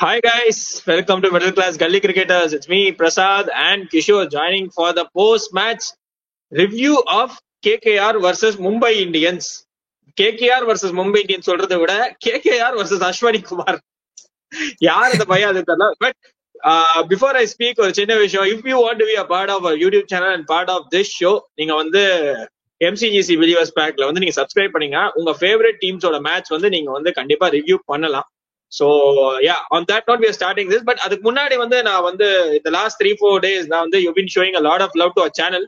Hi guys, welcome to Middle Class Gully Cricketers. It's me, Prasad, and Kishore joining for the post-match review of KKR versus Mumbai Indians. KKR versus Mumbai Indians சொல்றதை விட KKR versus Ashwini Kumar யார் அந்த பையன் அது தெரியல. But before I speak ஒரு சின்ன விஷயம். If you want to be a part of YouTube channel and part of this show, நீங்க வந்து எம்சிஜிசி விலிவர்ஸ் பேக்ல வந்து நீங்க சப்ஸ்கிரைப் பண்ணீங்க உங்க ஃபேவரட் டீம்ஸோட மேட்ச் வந்து நீங்க வந்து கண்டிப்பா ரிவ்யூ பண்ணலாம். So yeah, on that note we are starting this. But அதுக்கு முன்னாடி வந்து நான் வந்து the last 3-4 days நான் வந்து you've been showing a lot of love to our channel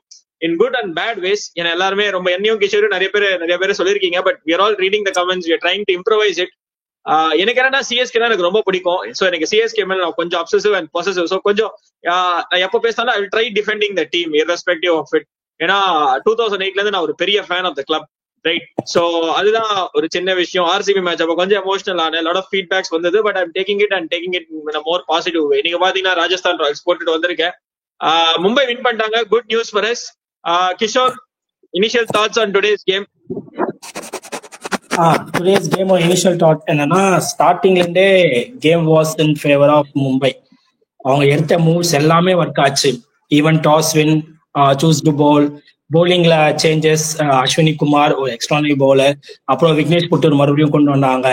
in good and bad ways. ஏன்னா எல்லாருமே ரொம்ப என்னையும் கிஷோரும் நிறைய பேர் சொல்லியிருக்கீங்க. But we are all reading the comments, we are trying to improvise it. எனக்கு என்னன்னா சிஎஸ்கே தான் எனக்கு ரொம்ப பிடிக்கும். ஸோ எனக்கு சிஎஸ்கே மேல நான் கொஞ்சம் அப்சசிவ் அண்ட் பொசசிவ். ஸோ கொஞ்சம் நான் எப்போ பேசினாலும் I will try defending the team irrespective of it. ஏன்னா 2008ல இருந்து நான் ஒரு பெரிய fan of the club, right? So அதுதான் ஒரு சின்ன விஷயம். ஆர்சிபி மேட்ச் அப்ப கொஞ்சம் எமோஷனல் ஆன லாட் ஆஃப் ஃபீட்பேக்ஸ் வந்தது. But I'm taking it in more positive way. நீங்க பாத்தீங்கன்னா ராஜஸ்தான் ராயல்ஸ் போட்டுட்டு வந்திருக்கேன். மும்பை வின் பண்ணிட்டாங்க. Good news for us. Kishore, initial thoughts on today's game. Today's game initial thought என்னன்னா, ஸ்டார்டிங்ல இருந்தே game was in favour of Mumbai. அவங்க எடுத்த மூவ்ஸ் எல்லாமே ஒர்க் ஆச்சு. Even toss win, choose to bowl, போலிங்ல சேஞ்சஸ், அஸ்வினி குமார் ஒரு எக்ஸ்ட்ரானரி பவுலர், அப்புறம் விக்னேஷ் புட்டூர் மறுபடியும் கொண்டு வந்தாங்க,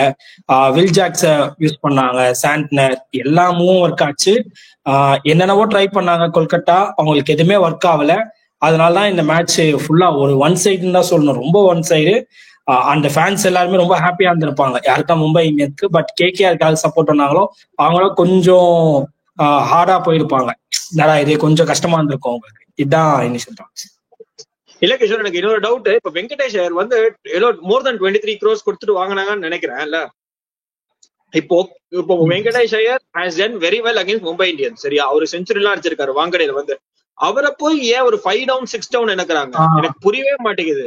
வில் ஜாக்ஸ யூஸ் பண்ணாங்க, சாண்ட்னர், எல்லாமும் ஒர்க் ஆச்சு. என்னென்னவோ ட்ரை பண்ணாங்க கொல்கத்தா, அவங்களுக்கு எதுவுமே ஒர்க் ஆகல. அதனாலதான் இந்த மேட்ச் ஃபுல்லா ஒரு ஒன் சைடுன்னு தான் சொல்லணும், ரொம்ப ஒன் சைடு. அந்த ஃபேன்ஸ் எல்லாருமே ரொம்ப ஹாப்பியா இருந்திருப்பாங்க யாருக்கா மும்பை இந்தியன்ஸ்க்கு. பட் கேகேஆருக்காக சப்போர்ட் பண்ணாங்களோ அவங்களும் கொஞ்சம் ஹார்டா போயிருப்பாங்க. இது கொஞ்சம் கஷ்டமா இருந்திருக்கும் அவங்களுக்கு. இதுதான் இனிஷியல் தாட்ஸ். இல்ல கிஷோர், எனக்கு இன்னொரு டவுட். இப்ப வெங்கடேஷ் ஐயர் வந்து மோர் தென் 23 crores கொடுத்துட்டு வாங்கினாங்கன்னு நினைக்கிறேன். இல்ல இப்போ Venkatesh Iyer has done very well against Mumbai Indians, சரியா? அவரு செஞ்சுரி எல்லாம் அடிச்சிருக்காரு வாங்கடையில வந்து. அவரை போய் ஏன் ஒரு 5 down 6 down எனக்குறாங்க? எனக்கு புரியவே மாட்டேங்குது.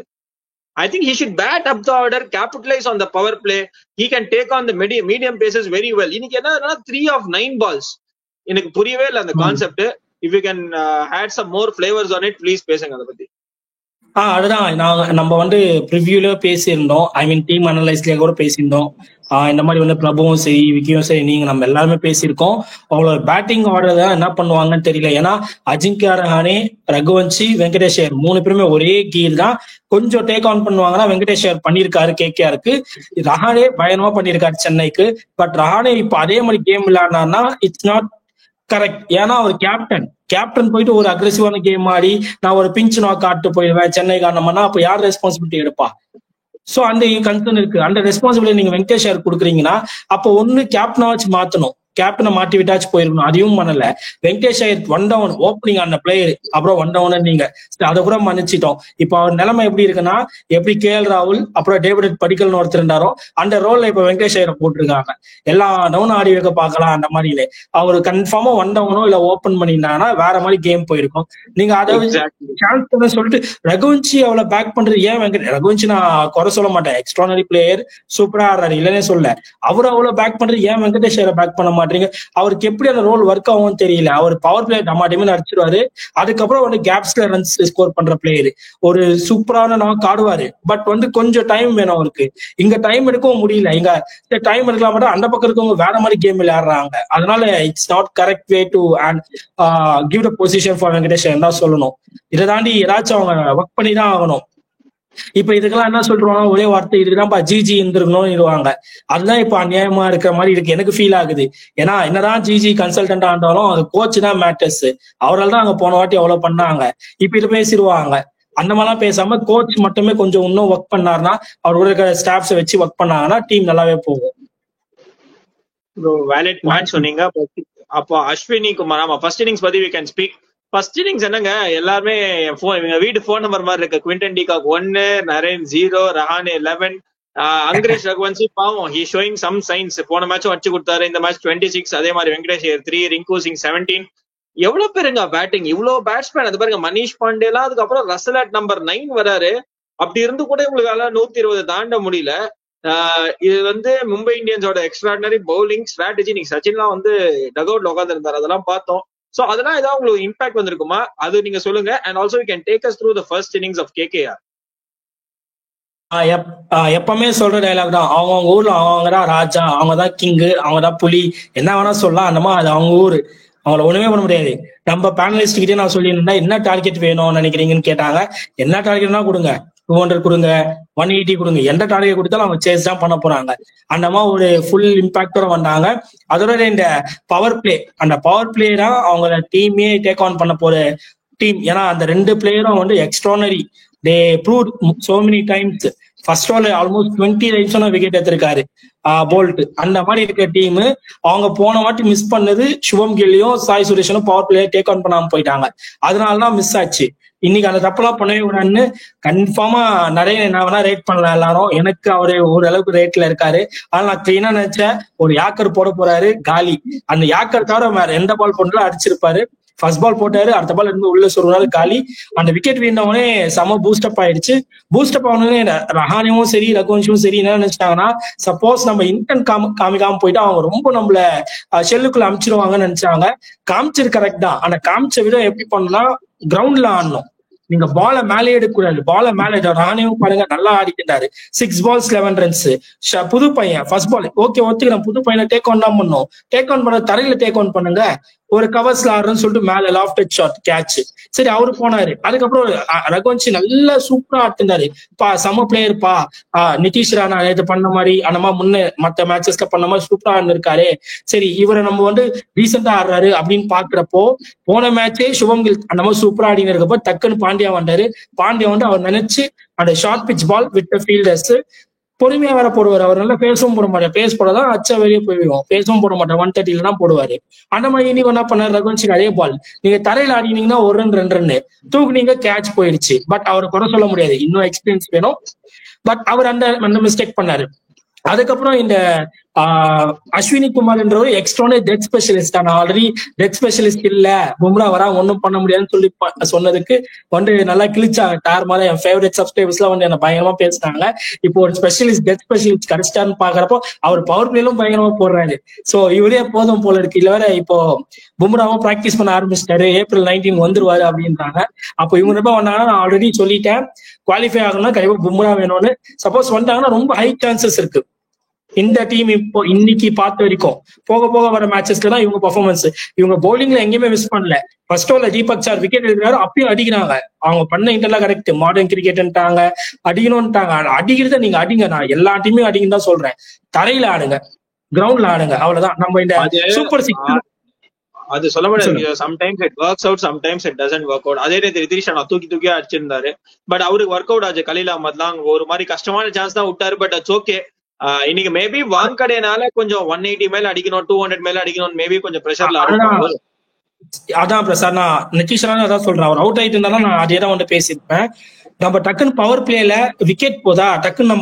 I think he should bat up the order, capitalize on the power play. He can take on the medium paces very well. இன்னைக்கு என்ன 3 of 9 balls. எனக்கு புரியவே இல்லை அந்த concept. If you can add some more flavors on it, please பேசுங்க அதை பத்தி. அதுதான் நம்ம வந்து ப்ரிவியூல பேசியிருந்தோம். ஐ மீன் டீம் அனலைஸ்லயே கூட பேசியிருந்தோம். இந்த மாதிரி வந்து பிரபுவும் சரி, விக்கியும் சரி, நீங்க நம்ம எல்லாருமே பேசியிருக்கோம். அவங்களோட பேட்டிங் ஆர்டர் தான் என்ன பண்ணுவாங்கன்னு தெரியல. ஏன்னா அஜிங்கியா ரஹானே, ரகுவன்ஷி, வெங்கடேஷ் ஐயர் 3 பேருமே ஒரே கீழ் தான். கொஞ்சம் டேக் ஆன் பண்ணுவாங்கன்னா வெங்கடேஷ் ஐயர் பண்ணியிருக்காரு கேகேஆருக்கு. ரஹானே பயணமா பண்ணியிருக்காரு சென்னைக்கு. பட் ரஹானே இப்ப அதே மாதிரி கேம் விளையாடினார்னா இட்ஸ் நாட் கரெக்ட். ஏன்னா அவர் கேப்டன் போயிட்டு ஒரு அக்ரெசிவான கேம் ஆடி நான் ஒரு பிஞ்ச் நாக் ஆட்டு போயிடுவேன் சென்னை காரணம்னா அப்ப யார் ரெஸ்பான்சிபிலிட்டி எடுப்பா? சோ அந்த கன்சர்ன் இருக்கு. அந்த ரெஸ்பான்சிபிலிட்டி நீங்க வெங்கடேஷ் ஐயர் கொடுக்குறீங்கன்னா அப்போ ஒன்னு கேப்டனா வச்சு மாத்தணும், கேப்டனை மாட்டி விட்டாச்சு போயிருக்கணும். அதையும் பண்ணல. வெங்கடேஷ் ஐயர் 1 down ஓப்பனிங் ஆன பிளேயர், அப்புறம் 1 down நீங்க அதை கூட மன்னிச்சிட்டோம். இப்போ அவர் நிலைமை எப்படி இருக்குன்னா, எப்படி கேஎல் ராகுல் அப்புறம் டேவிட் படிக்கல்னு ஒருத்தர் இருந்தாரோ அந்த ரோல்ல இப்ப வெங்கடேஷ் ஐயரை போட்டிருக்காங்க. எல்லா டவுன் ஆடி வைக்க பார்க்கலாம் அந்த மாதிரிலே. அவர் கன்ஃபார்மா 1 down இல்ல ஓப்பன் பண்ணியிருந்தாங்கன்னா வேற மாதிரி கேம் போயிருக்கும். நீங்க அதை சான்ஸ் பண்ண சொல்லிட்டு ரகுவன்ஷி அவ்வளவு பேக் பண்றது ஏன்? ரகுவன்ஷி நான் குறை சொல்ல மாட்டேன், எக்ஸ்ட்ரானரி பிளேயர், சூப்பரா ஆடுறாரு, இல்லைன்னே சொல்ல. அவர் அவ்வளவு பேக் பண்றது ஏன் வெங்கடேஷ் ஐயரை பேக் பண்ண மாட்டீங்க? அவருக்கு எப்படி அந்த ரோல் ஒர்க் ஆகும் தெரியல. அவர் பவர் பிளே டமாட்டிமே அடிச்சிருவாரு. அதுக்கப்புறம் வந்து கேப்ஸ்ல ரன்ஸ் ஸ்கோர் பண்ற பிளேயர், ஒரு சூப்பரான நாக் ஆடுவாரு. பட் வந்து கொஞ்சம் டைம் வேணும் அவருக்கு. இங்க டைம் எடுக்கவும் முடியல. இங்க டைம் எடுக்கலாம் மட்டும் அந்த பக்கம் இருக்கவங்க வேற மாதிரி கேம் விளையாடுறாங்க. அதனால it's not correct way to give the position for Venkatesh தான் சொல்லணும். இதை தாண்டி ஏதாச்சும் அவங்க ஒர்க் பண்ணி தான் ஆகணும். இப்ப இதுக்கெல்லாம் என்ன சொல்றாங்க, ஒரே வார்த்தை, இதுக்குதான்ப்பா ஜிஜி இருந்திருக்கணும்னு. அதுதான் இப்ப அநியாயமா இருக்கிற மாதிரி இருக்கு, எனக்கு ஃபீல் ஆகுது. ஏன்னா என்னதான் ஜிஜி கன்சல்டன்ட் ஆண்டாலும் அது கோச் தான் மேட்டர்ஸ். அவரால் தான் அங்க போன வாட்டி அவ்வளவு பண்ணாங்க. இப்ப இது பேசிடுவாங்க. அந்த மாதிரிலாம் பேசாம கோச் மட்டுமே கொஞ்சம் இன்னும் ஒர்க் பண்ணாருன்னா, அவரோட இருக்கிற ஸ்டாஃப்ஸை வச்சு ஒர்க் பண்ணாங்கன்னா டீம் நல்லாவே போகும். வேலிட் பாயிண்ட் சொன்னீங்க. அப்போ அஸ்வினி குமார், ஆமா, ஃபர்ஸ்ட் இன்னிங்ஸ் பத்தி we can speak. First innings என்னங்க, எல்லாருமே எங்க வீட்டு போன் நம்பர் மாதிரி இருக்கு. குவிண்டன் டிகாக் 1, நரேன் 0, ரஹானே 11, அங்கரேஷ் ரகுவன்ஷி பாவம் ஹி ஷோயிங் சம் சைன்ஸ். போன மேட்சும் அடிச்சு கொடுத்தாரு, இந்த மேட்ச் 26. அதே மாதிரி வெங்கடேஷ் ஐயர் 3, ரிங்கு சிங் 17. எவ்வளவு பேருங்க பேட்டிங், இவ்வளவு பேட்ஸ்மேன். அது பாருங்க, மனிஷ் பாண்டேலாம், அதுக்கப்புறம் ரசல் அட் நம்பர் 9 வராரு. அப்படி இருந்து கூட இவங்களுக்கால 120 தாண்ட முடியல. இது வந்து மும்பை இந்தியன்ஸோட எக்ஸ்ட்ராடினரி பவுலிங் ஸ்ட்ராட்டஜி. நீங்க சச்சின்லாம் வந்து டக் அவுட்ல உட்கார்ந்து இருந்தாரு, அதெல்லாம் பார்த்தோம். சோ அதெல்லாம் ஏதாவது உங்களுக்கு இம்பாக்ட் வந்திருக்குமா, அது நீங்க சொல்லுங்க. And also you can take us through the first innings of KKR. எப்பவுமே சொல்ற டைலாக் தான், அவங்க ஊர்ல அவங்கதான் ராஜா, அவங்கதான் கிங்கு, அவங்கதான் புலி, என்ன வேணா சொல்லலாம். அந்த மாதிரி அது அவங்க ஊரு, அவங்கள ஒண்ணுமே பண்ண முடியாது. நம்ம பேனலிஸ்ட் கிட்டே நான் சொல்லியிருந்தேன், என்ன டார்கெட் வேணும்னு நினைக்கிறீங்கன்னு கேட்டாங்க. என்ன டார்கெட்னா கொடுங்க, 200 கொடுங்க, 180 கொடுங்க, எந்த டார்கெட் கொடுத்தாலும் அவங்க சேஸ் தான் பண்ண போறாங்க. அந்த மாதிரி ஒரு ஃபுல் இம்பாக்டோட வந்தாங்க. அதோட இந்த பவர் பிளே, அந்த பவர் பிளே தான் அவங்க டீமே டேக் ஆன் பண்ண போற டீம். ஏன்னா அந்த 2 பிளேயரும் வந்து extraordinary, they prove so many times. First over almost 20 ரைட்ஸ் விக்கெட் எடுத்திருக்காரு போல்ட். அந்த மாதிரி இருக்க டீம் அவங்க போன வாட்டி மிஸ் பண்ணது சுபம் கில்லியும் சாய் சுரேஷனும் பவர் பிளேயர் டேக் ஆன் பண்ணாம போயிட்டாங்க. அதனாலதான் மிஸ் ஆச்சு. இன்னைக்கு அந்த தப்பெல்லாம் பண்ணவே கூடாதுன்னு கன்ஃபார்மா நிறைய நான் வேணா ரேட் பண்ணலாம் எல்லாரும். எனக்கு அவரு ஓரளவுக்கு ரேட்ல இருக்காரு. ஆனா நான் கிளீனா நினைச்சேன், ஒரு யாக்கர் போட போறாரு காலி. அந்த யாக்கர் தவிர வேற எந்த பால் போனாலும் அடிச்சிருப்பாரு. ஃபர்ஸ்ட் பால் போட்டாரு, அடுத்த பால் இருந்து உள்ள சொல்றாரு காலி. அந்த விக்கெட் வீழ்ந்தவனே செம பூஸ்டப் ஆயிடுச்சு. பூஸ்டப் ஆனோடனே ரஹானியும் சரி ரகுவன்ஷும் சரி என்ன நினைச்சிட்டாங்கன்னா, சப்போஸ் நம்ம இன்டென்ட் காமிக்காம போயிட்டு அவங்க ரொம்ப நம்மள ஷெல்லுக்குள்ள அமிச்சிருவாங்கன்னு நினைச்சாங்க. காமிச்சது கரெக்ட் தான். ஆனா காமிச்ச விட எப்படி பண்ணா, கிரவுண்ட்ல ஆடணும். நீங்க பால மேலே எடுக்கக்கூடாது, பால மேலே. ராணியும் பாருங்க நல்லா ஆடிக்கிட்டாரு. 6 balls 11 runs. புது பையன் ஃபர்ஸ்ட் பால் ஓகே ஒத்துக்கிறேன், புது பையனை டேக் ஆன் தான் பண்ணும். டேக் ஆன் பண்ண தரையில டேக் ஆன் பண்ணுங்க. ஒரு கவர்ஸ்ல ஆடுறன்னு சொல்லிட்டு மேல லாஃப்ட் ஷாட் கேட்ச். சரி அவரு போனாரு. அதுக்கப்புறம் ரகுவன்ஷி நல்லா சூப்பரா ஆட்டிருந்தாரு. சம பிளேயர் பா, நிதிஷ் ராணா இது பண்ண மாதிரி அந்த மாதிரி முன்ன மத்த மேட்சஸ்ல பண்ண மாதிரி சூப்பரா ஆடிருக்காரு. சரி இவரை நம்ம வந்து ரீசெண்டா ஆடுறாரு அப்படின்னு பாக்குறப்போ, போன மேட்சே சுபம் கில் அந்த மாதிரி சூப்பரா ஆடினு இருக்கப்போ டக்குன்னு பாண்டியா வந்தாரு. பாண்டியா வந்து அவர் நினைச்சு அந்த short pitch ball with fielders பொறுமையா வேற போடுவாரு. அவர் நல்லா பேசவும் போட மாட்டார், பேஸ் போடதான் அச்சா வெளியே போயிடுவோம். பேசவும் போட மாட்டார், 130 தான் போடுவாரு. அந்த மாதிரி இனி என்ன பண்ணாரு ரகுவன்ஷிக்கு அதே பால். நீங்க தரையில ஆடினீங்கன்னா 1 run 2 run தூக்குனீங்க, கேட்ச் போயிடுச்சு. பட் அவரை குறை சொல்ல முடியாது, இன்னும் எக்ஸ்பீரியன்ஸ் வேணும். பட் அவர் அந்த மிஸ்டேக் பண்ணாரு. அதுக்கப்புறம் இந்த அஸ்வினி குமார் என்ற ஒரு எக்ஸ்ட்ரானே டெத் ஸ்பெஷலிஸ்ட். நான் ஆல்ரெடி டெத் ஸ்பெஷலிஸ்ட் இல்ல, பும்ரா வரா ஒன்னும் பண்ண முடியாதுன்னு சொல்லி சொன்னதுக்கு வந்து நல்லா கிழிச்சாங்க. டார் மாதிரி என் ஃபேவரட் சப்ஸ்கிரைபர்ஸ் எல்லாம் வந்து என்ன பயங்கரமா பேசினாங்க. இப்போ ஒரு ஸ்பெஷலிஸ்ட் டெத் ஸ்பெஷலிஸ்ட் கிடைச்சிட்டான்னு பாக்குறப்போ அவர் பவர் பிளேலும் பயங்கரமா போடுறாரு. சோ இவரே போதும் போல இருக்கு. இல்ல வேற இப்போ பும்ராவும் பிராக்டிஸ் பண்ண ஆரம்பிச்சிட்டாரு, April 19 வந்துருவாரு அப்படின்றாங்க. அப்போ இவங்க ரொம்ப வந்தாங்கன்னா, நான் ஆல்ரெடி சொல்லிட்டேன் குவாலிஃபை ஆகணும்னா கண்டிப்பா பும்ரா வேணும்னு. சப்போஸ் வந்தாங்கன்னா ரொம்ப ஹை சான்சஸ் இருக்கு. இந்த டீம் இப்போ இன்னைக்கு பார்த்த வரைக்கும் போக போக வர மேட்சஸ்ல தான் இவங்க பெர்ஃபார்மன்ஸ். இவங்க பவுலிங்ல எங்கேயுமே மிஸ் பண்ணல. ஃபர்ஸ்ட் ஓவர்ல தீபக் சார் விக்கெட் எடுக்கிறாரு, அப்பயும் அடிக்கிறாங்க. அவங்க பண்ண இன்டர்லாம் கரெக்ட், மாடர்ன் கிரிக்கெட்ன்ட்டாங்க, அடிக்கணும்ட்டாங்க. அடிக்கிறத நீங்க அடிங்க, நான் எல்லா டீமையும் அடிங்கன்னு தான் சொல்றேன். தரையில ஆடுங்க, கிரவுண்ட்ல ஆடுங்க, அவ்வளவுதான். நம்ம இந்த சூப்பர் 6 அது சொல்ல முடியாது. Sometimes it works out, sometimes it doesn't work out. அதே நேரத்தில் ரிதிஷ் ராணா தூக்கி அடிச்சிருந்தாரு. பட் அவருக்கு ஒர்க் அவுட் ஆச்சு. கலீல் அஹ்மத்லாம் ஒரு மாதிரி கஷ்டமான சான்ஸ் தான் விட்டாரு. But it's okay. இன்னைக்கு மேபி வாங்கடையனால கொஞ்சம் 180 மேல அடிக்கணும், 200 மேல அடிக்கணும், மேபி கொஞ்சம் பிரஷர்ல ஆடுவாங்க. அதான் பிரசாத், நான் நிதிஷ் ராணா அதான் சொல்றேன். அவர் அவுட் ஆயிட்டு இருந்தாலும் நான் அதே தான் வந்து பேசியிருப்பேன். நம்ம டக்குன்னு பவர் பிளேல விக்கெட் போதா, டக்குன்னு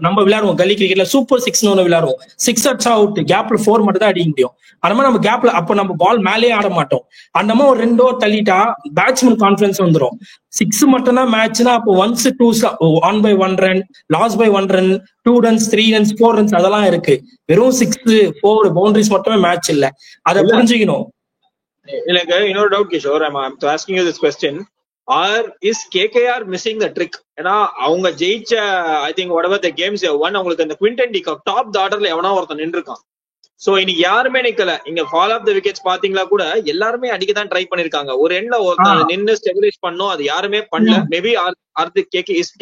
நம்ம விளையாடுவோம். கல்லி கிரிக்கெட்ல சூப்பர் 6 ஒன்று விளையாடுவோம். 6 அடிச்சா அவுட், கேப்ல 4 மட்டும் தான் அடிக்க முடியும். அந்த மாதிரி நம்ம கேப்ல அப்ப நம்ம பால் மேலேயே ஆட மாட்டோம். அந்த மாதிரி ஒரு 2 ஓவர் தள்ளிட்டா பேட்ஸ்மேன் கான்பிடன்ஸ் வந்துடும். 6 மட்டும் தான் மேட்ச்னா அப்போ 1s 2s 1 by 1 run, loss by 1 run, 2 runs 3 runs 4 runs அதெல்லாம் இருக்கு. வெறும் 6 4 பவுண்டரிஸ் மட்டுமே மேட்ச் இல்ல, அதை புரிஞ்சுக்கணும். எனக்கு இன்னொரு doubt Kishore, I'm asking you this question. Is KKR missing the trick? ஏன்னா அவங்க ஜெயிச்ச I think whatever the games they won, அவங்களுக்கு அந்த Quinton D cup tap the ஆர்டர்ல எவனா ஒருத்தன் நின்று இருக்கான். சோ இன்னைக்கு யாருமே நிக்கல. இங்க ஃபால் ஆஃப் தி விக்கெட்ஸ் பாத்தீங்களா கூட எல்லாருமே அடிக்க தான் ட்ரை பண்ணிருக்காங்க. ஒரு எண்ட்ல ஒருத்தன் நின்னு ஸ்டெபிலைஸ் பண்ணோம், அது யாருமே பண்ணல. Maybe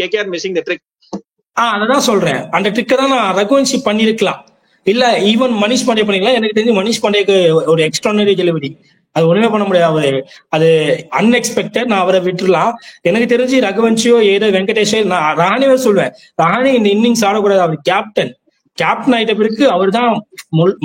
KKR missing the trick. அதான் சொல்றேன், அந்த ட்ரிக்கை தான் நான் ரகுவன்ஷி பண்ணிருக்கலாம். இல்ல ஈவன் மனிஷ் பாண்டே பண்ணிக்கலாம். எனக்கு தெரிஞ்சு மனிஷ் பாண்டேக்கு ஒரு எக்ஸ்ட்ரானரி டெலிவரி, அது ஒண்ணுமே பண்ண முடியாது. அது அன்எக்ஸ்பெக்டட், நான் அவரை விட்டுலாம். எனக்கு தெரிஞ்சு ரகுவன்ஷியோ ஏதோ வெங்கடேஷோ, நான் ரஹானியோ சொல்வேன். ரஹானி இந்த இன்னிங்ஸ் ஆடக்கூடாது, அவர் கேப்டன் ஆயிட்ட பிறகு அவர் தான்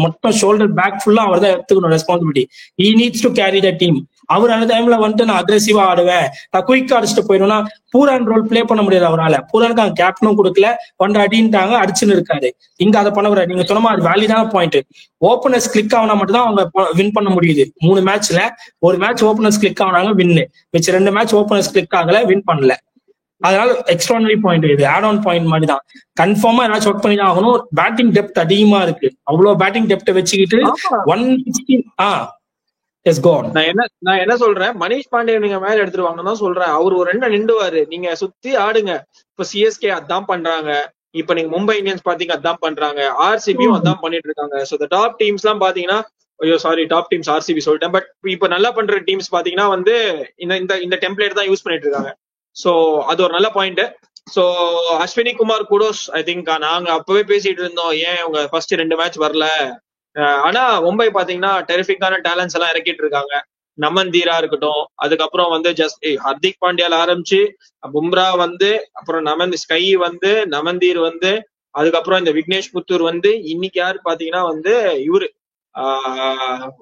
மொத்தம் ஷோல்டர் பேக் ஃபுல்லா அவர் தான் எடுத்துக்கணும் responsibility. He needs to carry the team. அவர் அந்த டைம்ல வந்துட்டு நான் அக்ரெசிவா ஆடுவேன், நான் குயிக்கா அடிச்சுட்டு போயிடுவேன்னா பூரான் ரோல் பிளே பண்ண முடியாது அவரால். பூரானுக்கு அவங்க கேப்டனும் கொடுக்கல, வந்து அடின்ட்டாங்க, அடிச்சுன்னு இருக்காரு. இங்க அதை பண்ண முடியாது. நீங்க சொன்ன மாதிரி வேலிடான பாயிண்ட். ஓப்பனர்ஸ் கிளிக் ஆனா மட்டும் தான் அவங்க வின் பண்ண முடியுது. 3 மேட்ச்ல ஒரு மேட்ச் ஓப்பனர்ஸ் கிளிக் ஆனாங்க வின்னு, மிச்ச 2 மேட்ச் ஓப்பனர்ஸ் கிளிக் ஆகல, வின் பண்ணல. அதனால எக்ஸ்ட்ரானரி பாயிண்ட், இது ஆட் ஆன் பாயிண்ட் மாதிரி தான். கன்ஃபார்மா ஏதாச்சும் ஒர்க் பண்ணி தான் ஆகணும். பேட்டிங் டெப்த் அதிகமா இருக்கு. அவ்வளவு பேட்டிங் டெப்த் வச்சுக்கிட்டு 160 எஸ் கோ ஆன். நான் என்ன சொல்றேன், மனிஷ் பாண்டே நீங்க மேல எடுத்துருவாங்கன்னு தான் சொல்றேன். அவர் ஒரு 2 நின்றுவாரு, நீங்க சுத்தி ஆடுங்க. இப்ப சிஎஸ்கே அதான் பண்றாங்க, இப்ப நீங்க மும்பை இந்தியன்ஸ் பாத்தீங்க அதான் பண்றாங்க, ஆர்சிபியும் அதான் பண்ணிட்டு இருக்காங்க. சோ இந்த டாப் டீம்ஸ் எல்லாம் பாத்தீங்கன்னா, ஐயோ சாரி டாப் டீம்ஸ் ஆர்சிபி சொல்லிட்டேன், பட் இப்ப நல்லா பண்ற டீம்ஸ் பாத்தீங்கன்னா வந்து இந்த டெம்ப்ளேட் தான் யூஸ் பண்ணிட்டு இருக்காங்க. சோ அது ஒரு நல்ல point. So Ashwini Kumar kudos, I think நாங்க அப்பவே பேசிட்டு இருந்தோம் ஏன் உங்க ஃபர்ஸ்ட் 2 மேட்ச் வரல. ஆனா மும்பை பாத்தீங்கன்னா டெரிஃபிக்கான டேலண்ட்ஸ் எல்லாம் இறக்கிட்டு இருக்காங்க. நமந்தீரா இருக்கட்டும், அதுக்கப்புறம் வந்து ஹர்திக் பாண்டியால ஆரம்பிச்சு பும்ரா வந்து, அப்புறம் ஸ்கை வந்து, நமந்தீர் வந்து, அதுக்கப்புறம் இந்த விக்னேஷ் புத்தூர் வந்து, இன்னைக்கு யாரு பாத்தீங்கன்னா வந்து இவரு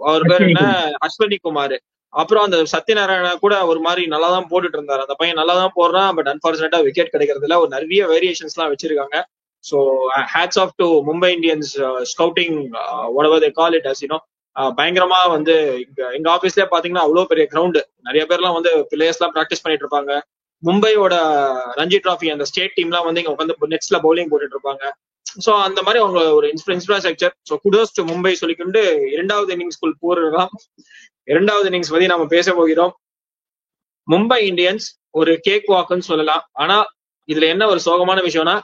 அவர் பேர் என்ன, அஸ்வினி குமார். அப்புறம் அந்த சத்யநாராயணா கூட ஒரு மாதிரி நல்லா தான் போட்டுட்டு இருந்தாரு. அந்த பையன் நல்லா தான் போடுறான், பட் அன்பார்ச்சுனேட்டா விக்கெட் கிடைக்கிறது இல்ல. ஒரு நிறைய வேரியேஷன்ஸ் எல்லாம் வச்சிருக்காங்க. So hats off to Mumbai Indians scouting, whatever they call it as, you know. பயங்கரமா வந்து எங்க ஆபீஸ்லயே பாத்தீங்கன்னா அவ்வளவு பெரிய கிரவுண்ட், நிறைய பேர்லாம் வந்து பிளேயர்ஸ் எல்லாம் பிராக்டிஸ் பண்ணிட்டு இருப்பாங்க. மும்பையோட ரஞ்சி டிராஃபி அந்த ஸ்டேட் டீம் எல்லாம் வந்து இங்க உட்காந்து நெட்ஸ்ல பவுலிங் போட்டுட்டு இருப்பாங்க. சோ அந்த மாதிரி அவங்க ஒரு infrastructure. So kudos to Mumbai சொல்லிக்கொண்டு 2வது இன்னிங்ஸ்குள் போறதுதான். 2வது இன்னிங்ஸ் பத்தி நம்ம பேச போகிறோம். மும்பை இந்தியன்ஸ் ஒரு கேக் வாக்குன்னு சொல்லலாம். ஆனா இதுல என்ன ஒரு சோகமான விஷயம்னா,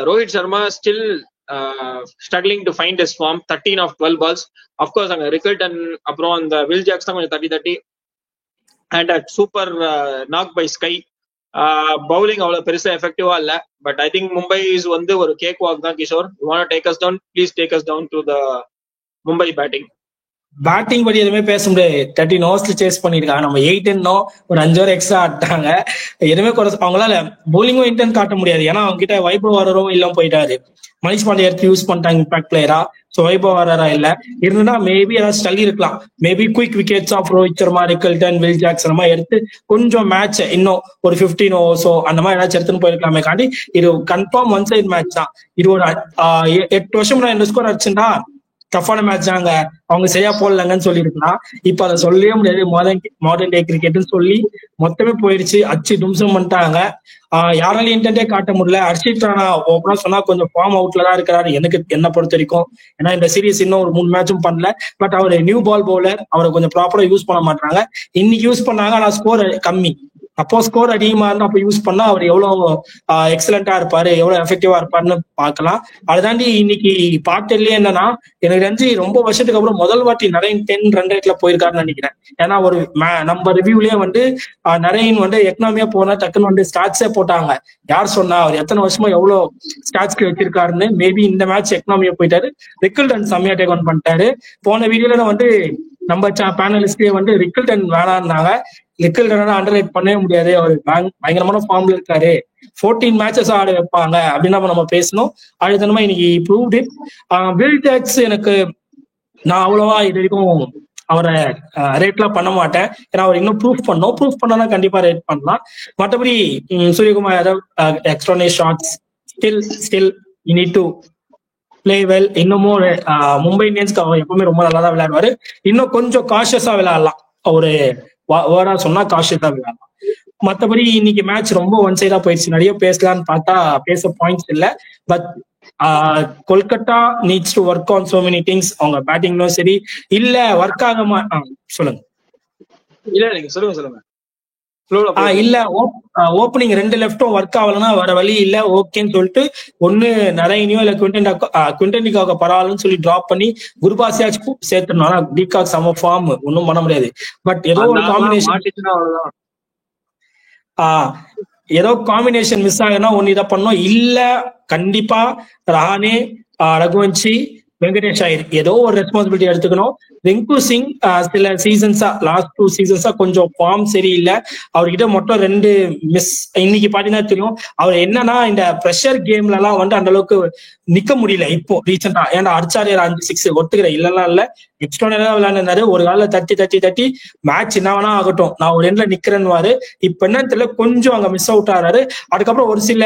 Rohit Sharma still struggling to find his form. 13 of 12 balls. Of course அங்க ரிக்கல்டன் அப்புறம் அந்த வில் ஜாக்ஸ் தான் கொஞ்சம் தட்டி and super knock by SKY. Bowling அவ்வளவு பெருசா எஃபெக்டிவா இல்ல. But I think Mumbai is வந்து ஒரு கேக் வாக் தான். Kishore, you want to take us down, please take us down to the Mumbai batting. Batting படி எதுவுமே பேச முடியாது. 13 overs சேஸ் பண்ணிருக்காங்க. நம்ம 8 ஒரு 5 over எக்ஸ்ட்ரா ஆட்டாங்க. எதுவுமே அவங்களால பவுலிங்கும் இன்டென்ட் காட்ட முடியாது. ஏன்னா அவங்க கிட்ட வைபவ் வாரரும் இல்லாம போயிட்டாரு. மனிஷ் பாண்டே எடுத்து யூஸ் பண்ணிட்டாங்க இம்பாக்ட் பிளேயரா. சோ வைபவ் வாரரா இல்ல இருந்தா மேபி ஏதாவது தள்ளி இருக்கலாம். Maybe quick wickets of Rohit Sharma, Rickelton, Will Jackson மாதிரி எடுத்து கொஞ்சம் மேட்ச் இன்னும் ஒரு 15 overs அந்த மாதிரி ஏதாச்சும் எடுத்துன்னு போயிருக்கலாமே. காண்டி இது கன்ஃபார்ம் ஒன் சைட் மேட்ச் தான். இது ஒரு 8 வருஷம் 2 ஸ்கோர் அடிச்சுட்டா டஃபான மேட்ச் தாங்க, அவங்க சரியா போடலங்கன்னு சொல்லியிருக்கலாம். இப்ப அதை சொல்லவே முடியாது. மாடர்ன் டே கிரிக்கெட்னு சொல்லி மொத்தமே போயிடுச்சு. அச்சு தும்சம் பண்ணிட்டாங்க. யாராலையும் இன்டென்டே காட்ட முடியல. ஹர்ஷித் ராணா ஓப்பனா சொன்னா கொஞ்சம் ஃபார்ம் அவுட்ல தான் இருக்கிறாரு என்ன பொறுத்த வரைக்கும். ஏன்னா இந்த சீரீஸ் இன்னும் ஒரு 3 மேட்சும் பண்ணல. பட் அவர் நியூ பால் பவுலர், அவரை கொஞ்சம் ப்ராப்பரா யூஸ் பண்ண மாட்டாங்க. இன்னைக்கு யூஸ் பண்ணாங்க, ஆனா ஸ்கோர் கம்மி. அப்போ ஸ்கோர் அதிகமா இருந்தா அப்ப யூஸ் பண்ணா அவர் எவ்வளவு எக்ஸலண்டா இருப்பாரு, எவ்வளவு எஃபெக்டிவா இருப்பாருன்னு பாக்கலாம். அதை தாண்டி இன்னைக்கு பாட்டுலயே என்னன்னா, எனக்கு தெரிஞ்சு ரொம்ப வருஷத்துக்கு அப்புறம் முதல் வாட்டி நரேன் 10 run rate போயிருக்காருன்னு நினைக்கிறேன். ஏன்னா ஒரு நம்ம ரிவ்யூலயே வந்து நரேன் வந்து எக்கனாமியா போனா டக்குன்னு வந்து ஸ்டாட்ஸே போட்டாங்க. யார் சொன்னா அவர் எத்தனை வருஷமா எவ்வளவு ஸ்டாட்ஸ்க்கு வச்சிருக்காருன்னு. மேபி இந்த மேட்ச் எக்கனாமியா போயிட்டாரு. ரிக்கல்டன் செம்மையா டேக் ஆன் பண்ணிட்டாரு. போன வீடியோல வந்து நம்ம பேனலிஸ்டே வந்து ரிக்கல்டன் வேணான்னாங்க. ரிக்கல்டன் அண்டர்ரேட் பண்ணவே முடியாது, அவர் பயங்கரமான ஃபார்ம்ல இருக்காரு. 14 matches ஆட வைப்பாங்க அப்படின்னு நம்ம பேசணும். அழுத்தனமா இன்னைக்கு ப்ரூவ்ட் இட். வில் ஜாக்ஸ் எனக்கு நான் அவ்வளவா இது வரைக்கும் அவரை ரேட்லாம் பண்ண மாட்டேன். ஏன்னா அவர் இன்னும் ப்ரூஃப் பண்ணா கண்டிப்பா ரேட் பண்ணலாம். மற்றபடி சூரியகுமார் யாதவ் எக்ஸ்ட்ரானே shots still you need to play well. இன்னமும் மும்பை இந்தியன்ஸ்க்கு அவர் எப்பவுமே ரொம்ப நல்லா தான் விளையாடுவாரு. இன்னும் கொஞ்சம் காஷியஸா விளையாடலாம். ஒரு வேர்டா சொன்னா காஷியஸா விளையாடலாம். மற்றபடி இன்னைக்கு மேட்ச் ரொம்ப ஒன் சைடா போயிடுச்சு. நிறைய பேசலான்னு பார்த்தா பேச பாயிண்ட்ஸ் இல்லை. But Kolkata needs to work on so many things. அவங்க பேட்டிங்லும் சரி இல்ல ஒர்க் ஆக சொல்லுங்க. இல்ல நீங்க சொல்லுங்க. இல்ல ஓப்பனிங் 2 லெஃப்டும் ஒர்க் ஆகலன்னா வர வழி இல்ல. ஓகேன்னு சொல்லிட்டு ஒண்ணு நரேனியோ இல்ல குவிண்டனிக்காக பரவாயில்லன்னு சொல்லி டிராப் பண்ணி குருபாசியாச்சு சேர்த்தணும். ஆனா டிகாக் சம ஃபார்ம், ஒன்னும் பண்ண முடியாது. பட் ஏதோ ஒரு காம்பினேஷன் மிஸ் ஆகுனா ஒன்னு இதை பண்ணும். இல்ல கண்டிப்பா ரஹானே, ரகுவன்ஷி, வெங்கடேஷ் ஐயர் ஏதோ ஒரு ரெஸ்பான்சிபிலிட்டி எடுத்துக்கணும். ரிங்கு சிங் சில சீசன்ஸா லாஸ்ட் 2 seasons கொஞ்சம் ஃபார்ம் சரியில்லை. அவர்கிட்ட மொத்தம் 2 மிஸ். இன்னைக்கு பாத்தீங்கன்னா தெரியும் அவர் என்னன்னா இந்த ப்ரெஷர் கேம்ல எல்லாம் வந்து அந்த அளவுக்கு நிக்க முடியல இப்போ ரீசெண்டா. ஏன்னா அடிச்சாரு 5-6 ஒத்துக்கிறேன், இல்லலாம் இல்ல எக்ஸ்ட்ரானரா விளையாடுனாரு. ஒரு கால தட்டி மேட்ச் என்ன வேணா ஆகட்டும் நான் ஒரு எண்ட்ல நிக்கிறேன்னு. இப்ப என்னன்னு தெரியல, கொஞ்சம் அங்க மிஸ் அவுட் ஆறாரு. அதுக்கப்புறம் ஒரு சில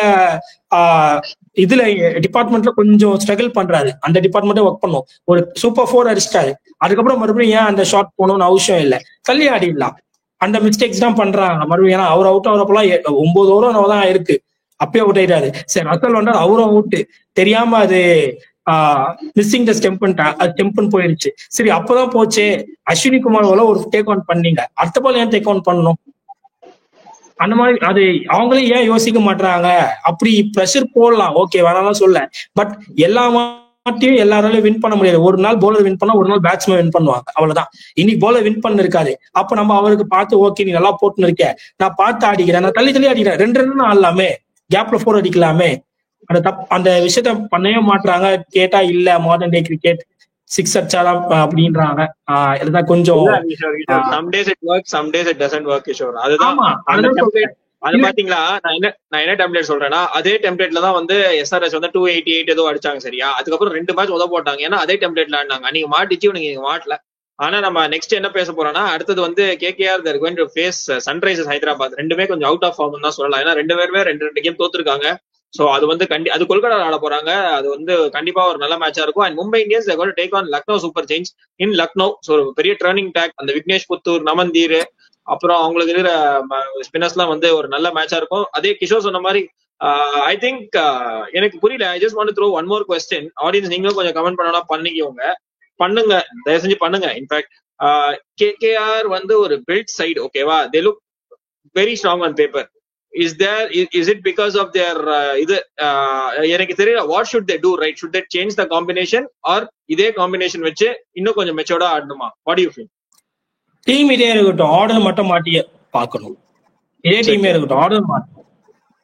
இதுல டிபார்ட்மெண்ட்ல கொஞ்சம் ஸ்ட்ரகிள் பண்றாரு. அந்த டிபார்ட்மெண்ட்டே ஒர்க் பண்ணும். ஒரு சூப்பர் 4 அடிச்சிட்டாரு. அதுக்கப்புறம் மறுபடியும் ஏன் அந்த ஷாட் போகணும்னு அவசியம் இல்லை, தள்ளி ஆடிடலாம். அந்த மிஸ்டேக்ஸ் தான் பண்றாங்க மறுபடியும். ஏன்னா அவர் அவுட் ஆகிறப்பெல்லாம் 9 over தான் இருக்கு, அப்பயே அவுட் ஆயிட்டாரு. சரி ரசல் வந்தாரு, அவரும் அவுட்டு தெரியாம அது மிஸ்ஸிங் த ஸ்டெம்ப்னு போயிருச்சு. சரி அப்பதான் போச்சே, அஸ்வினி குமார் ஒரு டேக் ஆன் பண்ணீங்க, அடுத்த பால் ஏன் டேக் ஆன் பண்ணணும்? அந்த மாதிரி அது அவங்களே ஏன் யோசிக்க மாட்டாங்க? அப்படி ப்ரெஷர் போடலாம், ஓகே வேணாலும் சொல்ல. பட் எல்லா மாட்டியும் எல்லாராலையும் வின் பண்ண முடியாது. ஒரு நாள் பவுலர் வின் பண்ணா, ஒரு நாள் பேட்ஸ்மேன் வின் பண்ணுவாங்க, அவ்வளவுதான். இன்னைக்கு பவுலர் வின் பண்ண இருக்காது. அப்ப நம்ம அவருக்கு பார்த்து ஓகே நீ நல்லா போட்டுன்னு இருக்க, நான் பார்த்து அடிக்கிறேன், நான் தள்ளி தள்ளி அடிக்கிறேன், 2 ரன் ஆடலாமே, கேப்ல 4 அடிக்கலாமே. அந்த விஷயத்த பண்ணவே மாட்டாங்க. கேட்டா இல்ல மாடர்ன் டே கிரிக்கெட் 6 அடிச்சாதான் அப்படின்றாங்க. இதுதான் கொஞ்சம் some days it works, some days it doesn't work, Kishore. அதுதான் அது பாத்தீங்களா, நான் என்ன டெம்ப்ளேட் சொல்றேன்னா, அதே டெம்ப்ளேட்ல தான் வந்து SRH வந்து 288 ஏதோ அடிச்சாங்க, சரியா? அதுக்கப்புறம் 2 மேட்ச் போட்டாங்க, ஏன்னா அதே டெம்ப்ளேட்ல ஆடினாங்க. நீங்க மாட்டிச்சு, நீங்க மாட்டல. ஆனா நம்ம நெக்ஸ்ட் என்ன பேச போறோம்னா, அடுத்தது வந்து KKR they're going to face Sunrisers Hyderabad. ரெண்டுமே கொஞ்சம் அவுட் ஆஃப் ஃபார்ம் தான் சொல்லலாம், ஏன்னா 2 பேருமே 2 கேம் தோத்துருக்காங்க. சோ அது வந்து அது கொல்கத்தா ஆட போறாங்க. அது வந்து கண்டிப்பா ஒரு நல்ல மேட்சா இருக்கும். And Mumbai Indians they're going to take on Lucknow Super Giants in Lucknow. So ஒரு பெரிய டர்னிங் டாக். அந்த விக்னேஷ் புத்தூர், நமந்தீர், அப்புறம் அவங்களுக்கு இருக்கிற ஸ்பின்னர்ஸ் எல்லாம் வந்து ஒரு நல்ல மேட்சா இருக்கும். அதே கிஷோர் சொன்ன மாதிரி ஐ திங்க் எனக்கு புரியல. I just want to throw one more question. Audience நீங்களும் கொஞ்சம் கமெண்ட் பண்ணலாம், பண்ணுங்க, தயவு செஞ்சு பண்ணுங்க. இன்ஃபேக்ட் KKR வந்து ஒரு பில்ட் சைடு, ஓகேவா? They look very strong on paper. Is it because of their எனக்கு தெரியல, what should they do, right? Should they change the combination or இதே காம்பினேஷன் வச்சு இன்னும் கொஞ்சம் மெச்சூர்டா ஆடணுமா? What do you feel? Team இதே இருக்கட்டும், ஆர்டர் மட்டும் மாட்டிய பார்க்கணும். இதே டீமே இருக்கட்டும், ஆர்டர் மாட்டணும்.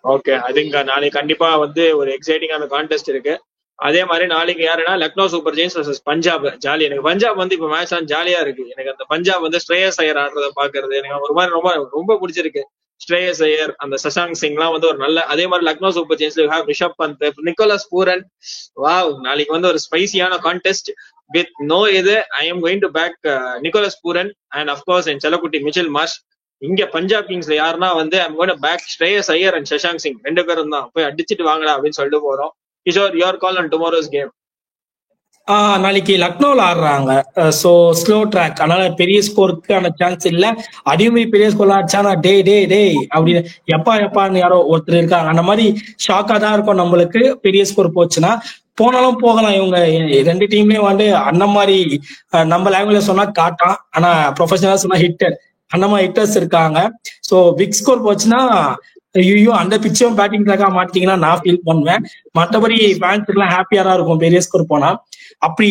ஓகே, ஐ திங்க் நாளைக்கு கண்டிப்பா வந்து ஒரு எக்ஸைட்டிங்கான கான்டெஸ்ட் இருக்கு. அதே மாதிரி நாளைக்கு யாருன்னா Lucknow Super Giants versus Punjab. Jolly. எனக்கு பஞ்சாப் வந்து இப்ப மேட்ச் ஆன் ஜாலியா இருக்கு. எனக்கு அந்த பஞ்சாப் வந்து ஸ்ரேயஸ் ஐயர் ஆடுறத பாக்குறது எனக்கு ஒரு மாதிரி ரொம்ப ரொம்ப பிடிச்சிருக்கு. ஸ்ரேயஸ் ஐயர், அந்த சஷாங்க் சிங் எல்லாம் வந்து ஒரு நல்ல. அதே மாதிரி லக்னோ சூப்பர் ஜெயின்ஸ்ல Rishabh Pant, Nicholas Pooran. Wow, நாளைக்கு வந்து ஒரு ஸ்பைசியான கான்டெஸ்ட் வித் நோ இது. I am going to back Nicholas Pooran and of course என் செல்லக்குட்டி மிச்சல் மார்ஷ். இங்க பஞ்சாப் கிங்ஸ்ல யாருன்னா வந்து I'm going to back Shreyas Iyer and Shashank Singh. 2 பேரும் தான் போய் அடிச்சுட்டு வாங்கடா அப்படின்னு சொல்லிட்டு போறோம். Kishore, your call on tomorrow's game. நாளைக்கு லக்னோல ஆடுறாங்க. சோ ஸ்லோ ட்ராக், அதனால பெரிய ஸ்கோருக்கான சான்ஸ் இல்ல. அடியுமே பெரிய ஸ்கோர் ஆச்சானா டே டே டே அப்படின்னு எப்பான்னு யாரோ ஒருத்தர் இருக்காங்க. அந்த மாதிரி ஷாக்கா தான் இருக்கும் நம்மளுக்கு. பெரிய ஸ்கோர் போச்சுன்னா போனாலும் போகலாம். இவங்க 2 டீம்லயும் வந்து அந்த மாதிரி நம்ம லாங்குவேஜ்ல சொன்னா காட்டான், ஆனா ப்ரொஃபஷனலா சொன்னா ஹிட்டர். அந்த மாதிரி ஹிட்டர்ஸ் இருக்காங்க. சோ பிக் ஸ்கோர் போச்சுன்னா ஐயோ அந்த பிச்சும் பேட்டிங் ட்ராக்கா மாட்டீங்கன்னா நான் ஃபீல் பண்ணுவேன். மற்றபடி ஃபேன்ஸ் எல்லாம் ஹாப்பியா தான் இருக்கும் பெரிய ஸ்கோர் போனா. அப்படி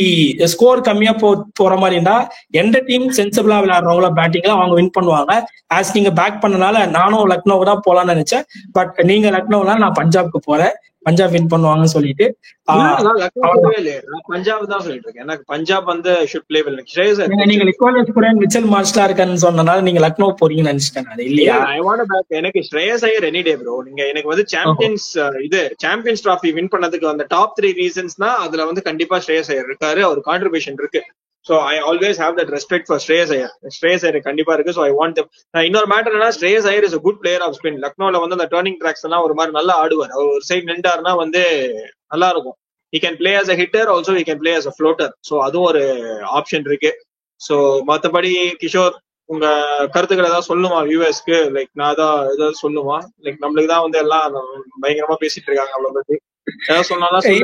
ஸ்கோர் கம்மியா போற மாதிரி இருந்தா எந்த டீம் சென்சிபிளா விளையாடுறவங்களோ பேட்டிங்ல அவங்க வின் பண்ணுவாங்க. ஆஸ் நீங்க பேக் பண்ணனால நானும் லக்னோவுக்கு தான் போலான்னு நினைச்சேன். பட் நீங்க லக்னோனா நான் பஞ்சாப்க்கு போறேன், பஞ்சாப் வின் பண்ணுவாங்கன்னு சொல்லிட்டு. பஞ்சாப் தான் சொல்லிட்டு இருக்கேன். எனக்கு பஞ்சாப் வந்து ஷுட் பிளே வெல். நீங்க நிக்கோலஸ் பூரன், மிச்சல் மார்ஷ்லாம் இருக்கான்னு சொன்னனால நீங்க லக்னோ போறீங்கன்னு நினைச்சிட்டேன். அது இல்லையா? I want back. எனக்கு Shreyas Iyer any day bro. நீங்க எனக்கு வந்து சாம்பியன்ஸ் டிராஃபி வின் பண்ணதுக்கு அந்த டாப் 3 ரீசன்ஸ்னா அதுல வந்து கண்டிப்பா ஸ்ரேயஸ் ஐயர் இருக்காரு. அவர் கான்ட்ரிபியூஷன் இருக்கு. So I always have that respect for Shreyas Iyer. Shreyas Iyer கண்டிப்பா இருக்கு. So I want them. இன்னொரு மேட்டர் என்னன்னா, Shreyas Iyer is a good player of spin. லக்னோல வந்து அந்த டர்னிங் ட்ராக்ஸ் எல்லாம் ஒரு மாதிரி நல்லா ஆடுவார். அவர் ஒரு சைடு நின்றாருன்னா வந்து நல்லா இருக்கும். He can play as a hitter, also he can play as a floater. So அதுவும் ஒரு ஆப்ஷன் இருக்கு. So மத்தபடி கிஷோர் உங்க கருத்துக்கள் ஏதாவது சொல்லுமா வியூவர்ஸ்க்கு? லைக் நான் தான் ஏதாவது சொல்லுமா? லைக் நம்மளுக்கு தான் வந்து எல்லாம் பயங்கரமா பேசிட்டு இருக்காங்க, அவ்வளவு பத்தி ஏதாவது சொன்னாலும்.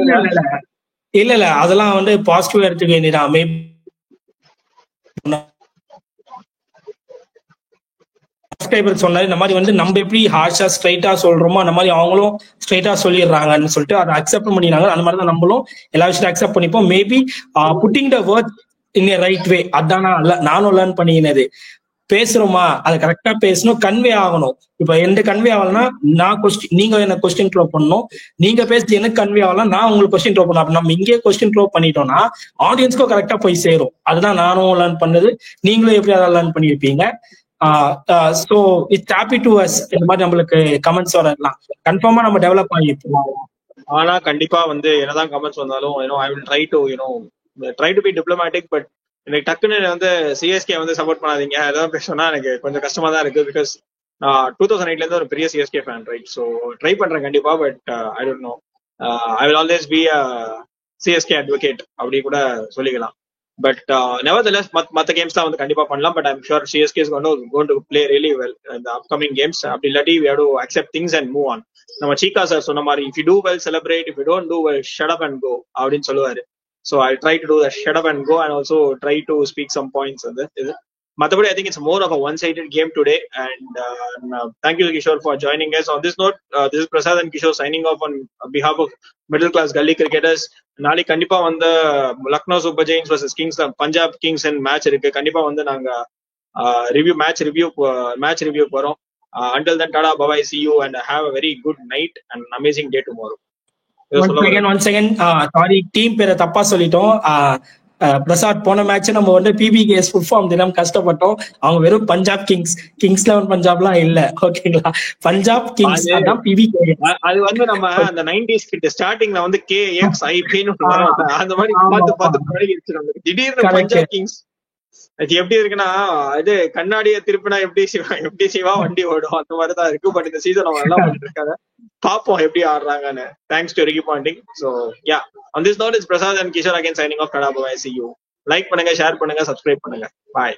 இல்ல அதெல்லாம் வந்து பாசிட்டிவா எடுத்துக்க வேண்டியதான். சொன்னாரு இந்த மாதிரி வந்து நம்ம எப்படி ஹார்ஷா ஸ்ட்ரைட்டா சொல்றோமோ அந்த மாதிரி அவங்களும் ஸ்ட்ரைட்டா சொல்லிடுறாங்கன்னு சொல்லிட்டு அதை அக்செப்ட் பண்ணிடுறாங்க. அந்த மாதிரி தான் நம்மளும் எல்லா விஷயத்தையும் அக்செப்ட் பண்ணிப்போம். Maybe pudding the word in A right way, அதான் நானும் லேர்ன் பண்ணிக்கினது. பேசுறோமா அதை கரெக்டா பேசணும், கன்வே ஆகணும். இப்ப எந்த கன்வே ஆகலன்னா நான் நீங்க என்ன கொஸ்டின் த்ரோ பண்ணணும், நீங்க பேசி எனக்கு கன்வே ஆகலாம், நான் உங்களுக்கு கொஸ்டின் த்ரோ பண்ணணும். நம்ம இங்கே கொஸ்டின் த்ரோ பண்ணிட்டோம்னா ஆடியன்ஸ்க்கும் கரெக்டா போய் சேரும். அதுதான் நானும் லேர்ன் பண்ணது, நீங்களும் எப்படி அதை லேர்ன் பண்ணிருப்பீங்க. So it's happy to us. இந்த மாதிரி நம்மளுக்கு கமெண்ட்ஸ் வரலாம், கன்ஃபார்மா நம்ம டெவலப் ஆகிருப்போம். ஆனா கண்டிப்பா வந்து என்னதான் கமெண்ட்ஸ் வந்தாலும் I will try to be diplomatic. But எனக்கு டக்குன்னு வந்து சிஎஸ்கே வந்து சப்போர்ட் பண்ணாதீங்க ஏதாவது பேசணும்னா எனக்கு கொஞ்சம் கஷ்டமா தான் இருக்கு. பிகாஸ் 2008ல இருந்து ஒரு பெரிய CSK fan, right? So try பண்றேன் கண்டிப்பா. But I don't know, I will always be a CSK advocate அப்படி கூட சொல்லிக்கலாம். பட் nevertheless மற்ற கேம்ஸ் தான் வந்து கண்டிப்பா பண்ணலாம். But I'm sure CSK is going to play really well in the upcoming games. அப்படி இல்லாட்டி we have to accept things and move on. நம்ம சீகா சார் சொன்ன மாதிரி if you do well celebrate, if you don't do well shut up and go அப்படின்னு சொல்லுவாரு. So I'll try to do the shut up and go, and also try to speak some points on this. Matabadi, I think it's more of a one-sided game today. And thank you, Kishore, for joining us. On this note, this is Prasad and Kishore signing off on behalf of middle class gully cricketers. நாளைக்கு கண்டிப்பா வந்து Lucknow Super Giants versus Kings Punjab Kings and match இருக்கு. கண்டிப்பா வந்து நாங்க match review போறோம். Until then, tada, bye bye, see you, and have a very good night and an amazing day tomorrow. Once again, sorry, team பேரை தப்பா சொல்லிட்டோம். பிரசாத் போன match நம்ம வந்து பிபிகேஎஸ் ஃபுல் ஃபார்ம் தினம் கஷ்டப்பட்டோம். அவங்க வெறும் பஞ்சாப் கிங்ஸ் 11 பஞ்சாப்லாம் இல்ல, ஓகேங்களா? பஞ்சாப் கிங்ஸ் அதான் பிபிகே. அது வந்து நம்ம அந்த 90s கிட்ட ஸ்டார்டிங்ல வந்து KXIPன்னு அந்த மாதிரி பார்த்து பழகிடுச்சு நமக்கு. திடீர்னு பஞ்சாப் கிங்ஸ் அது எப்படி இருக்குன்னா, இது கண்ணாடிய திருப்பினா எப்படி சிவா வண்டி ஓடும் அந்த மாதிரிதான் இருக்கு. பட் இந்த சீசன் அவங்க நல்லா பண்ணிட்டு இருக்காங்க. பாப்போம் எப்படி ஆடுறாங்கன்னு. Thanks to Ricky Ponting. So yeah, on this note, it's Prasad and Kishore again signing off. Tada, bye, see you. Like பண்ணுங்க, ஷேர் பண்ணுங்க, சப்ஸ்கிரைப் பண்ணுங்க. பாய்.